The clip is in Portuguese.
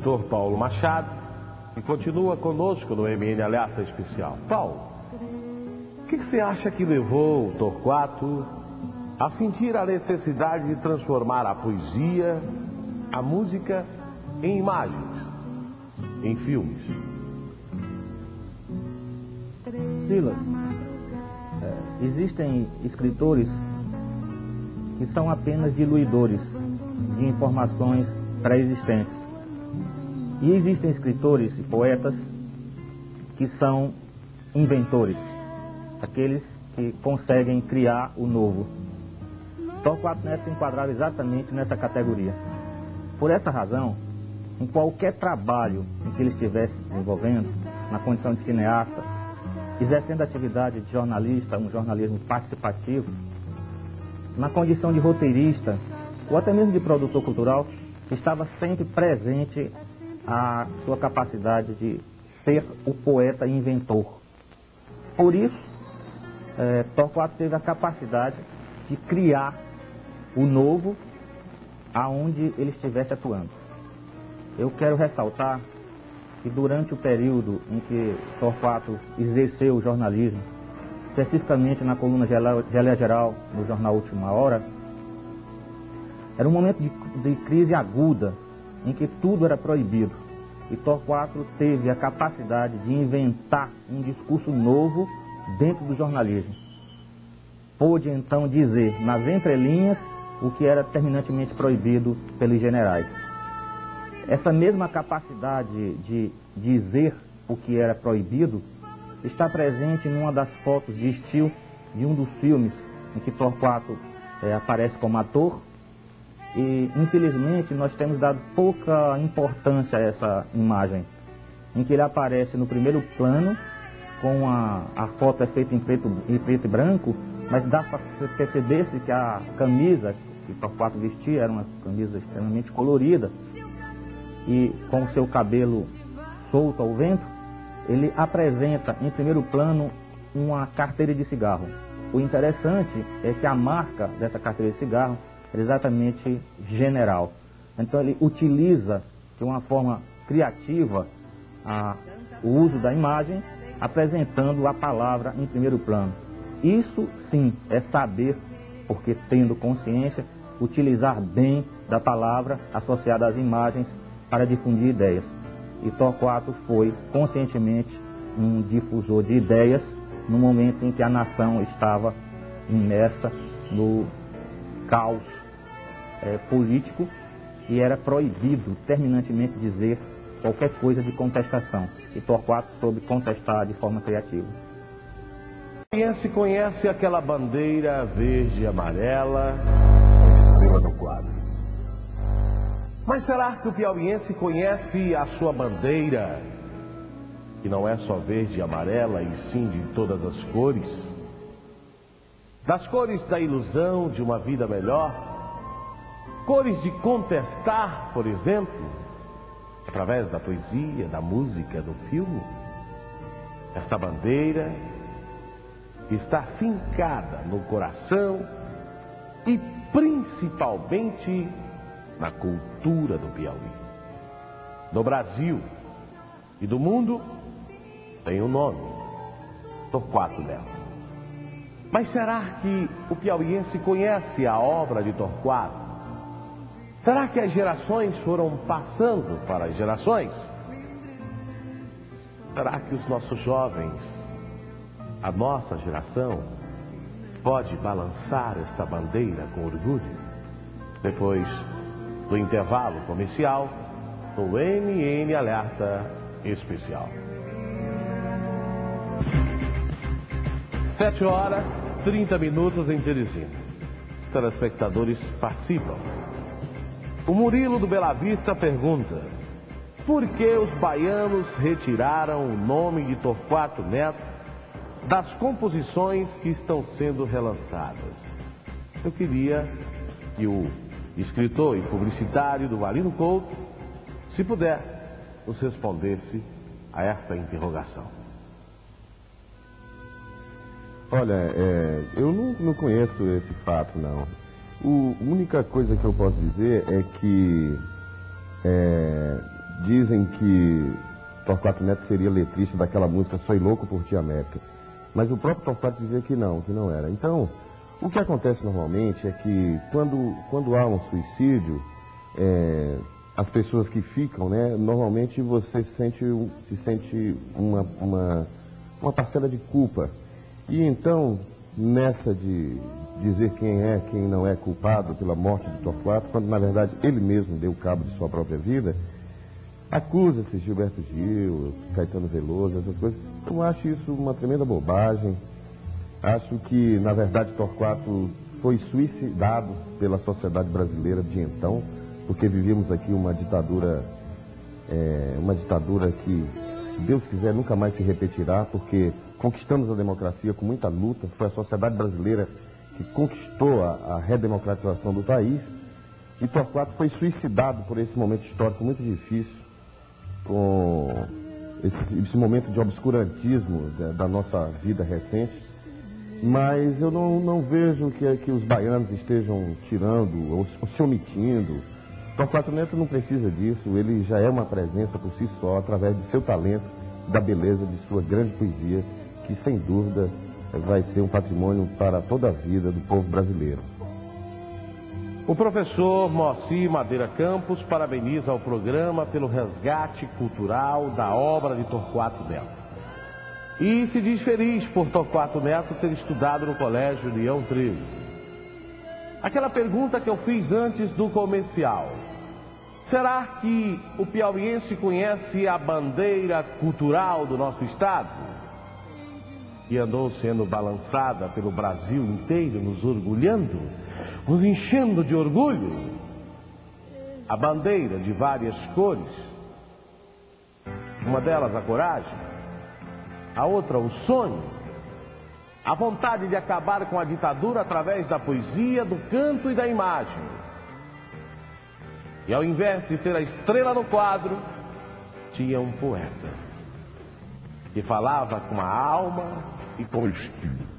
escritor Paulo Machado, que continua conosco no MN Alerta Especial. Paulo, o que você acha que levou o Torquato a sentir a necessidade de transformar a poesia, a música, em imagens, em filmes? Silas, existem escritores que são apenas diluidores de informações pré-existentes. E existem escritores e poetas que são inventores, aqueles que conseguem criar o novo. Torquato Neto se enquadrava exatamente nessa categoria. Por essa razão, em qualquer trabalho em que ele estivesse desenvolvendo, na condição de cineasta, exercendo a atividade de jornalista, um jornalismo participativo, na condição de roteirista, ou até mesmo de produtor cultural, estava sempre presente a sua capacidade de ser o poeta e inventor. Por isso, Torquato teve a capacidade de criar o novo aonde ele estivesse atuando. Eu quero ressaltar que durante o período em que Torquato exerceu o jornalismo, especificamente na coluna Geleia Geral, no jornal Última Hora, era um momento de crise aguda, em que tudo era proibido. E Torquato teve a capacidade de inventar um discurso novo dentro do jornalismo. Pôde então dizer, nas entrelinhas, o que era terminantemente proibido pelos generais. Essa mesma capacidade de dizer o que era proibido está presente em uma das fotos de estilo de um dos filmes em que Torquato aparece como ator. E, infelizmente, nós temos dado pouca importância a essa imagem, em que ele aparece no primeiro plano, com a foto é feita em preto e branco, mas dá para perceber-se que a camisa que Torquato vestia era uma camisa extremamente colorida, e com o seu cabelo solto ao vento, ele apresenta em primeiro plano uma carteira de cigarro. O interessante é que a marca dessa carteira de cigarro é exatamente General. Então ele utiliza de uma forma criativa o uso da imagem, apresentando a palavra em primeiro plano. Isso sim é saber, porque tendo consciência, utilizar bem da palavra associada às imagens para difundir ideias. E Torquato foi conscientemente um difusor de ideias no momento em que a nação estava imersa no caos político, e era proibido terminantemente dizer qualquer coisa de contestação. E Torquato soube contestar de forma criativa. Quem se conhece aquela bandeira verde e amarela estrela no quadro? Mas será que o piauiense conhece a sua bandeira, que não é só verde e amarela, e sim de todas as cores? Das cores da ilusão de uma vida melhor, cores de contestar, por exemplo, através da poesia, da música, do filme. Esta bandeira está fincada no coração e principalmente na cultura do Piauí. No Brasil e do mundo tem um nome: Torquato Neto. Mas será que o piauiense conhece a obra de Torquato? Será que as gerações foram passando para as gerações? Será que os nossos jovens, a nossa geração, pode balançar esta bandeira com orgulho? Depois do intervalo comercial, no MN Alerta Especial. 7h30 em Teresina. Os telespectadores participam. O Murilo do Bela Vista pergunta: por que os baianos retiraram o nome de Torquato Neto das composições que estão sendo relançadas? Eu queria que o escritor e publicitário do Valino Couto, se puder, nos respondesse a esta interrogação. Olha, eu não conheço esse fato, não. A única coisa que eu posso dizer é que dizem que Torquato Neto seria letrista daquela música Sou Louco por Ti América. Mas o próprio Torquato dizia que não era. Então, o que acontece normalmente é que quando há um suicídio, as pessoas que ficam, né, normalmente você se sente uma parcela de culpa. E então, nessa de dizer quem não é culpado pela morte de Torquato, quando na verdade ele mesmo deu cabo de sua própria vida, acusa-se Gilberto Gil, Caetano Veloso, essas coisas. Eu acho isso uma tremenda bobagem. Acho que, na verdade, Torquato foi suicidado pela sociedade brasileira de então, porque vivíamos aqui uma ditadura que, se Deus quiser, nunca mais se repetirá, porque conquistamos a democracia com muita luta. Foi a sociedade brasileira que conquistou a redemocratização do país. E Torquato foi suicidado por esse momento histórico muito difícil, com esse momento de obscurantismo da nossa vida recente. Mas eu não vejo que os baianos estejam tirando ou se omitindo. Torquato Neto não precisa disso, ele já é uma presença por si só, através do seu talento, da beleza de sua grande poesia, que sem dúvida vai ser um patrimônio para toda a vida do povo brasileiro. O professor Moacir Madeira Campos parabeniza o programa pelo resgate cultural da obra de Torquato Neto. E se diz feliz por Torquato Neto ter estudado no Colégio Leão 13. Aquela pergunta que eu fiz antes do comercial. Será que o piauiense conhece a bandeira cultural do nosso estado? Que andou sendo balançada pelo Brasil inteiro, nos orgulhando, nos enchendo de orgulho. A bandeira de várias cores. Uma delas a coragem, a outra o sonho, a vontade de acabar com a ditadura através da poesia, do canto e da imagem. E ao invés de ter a estrela no quadro, tinha um poeta que falava com a alma e com o estilo.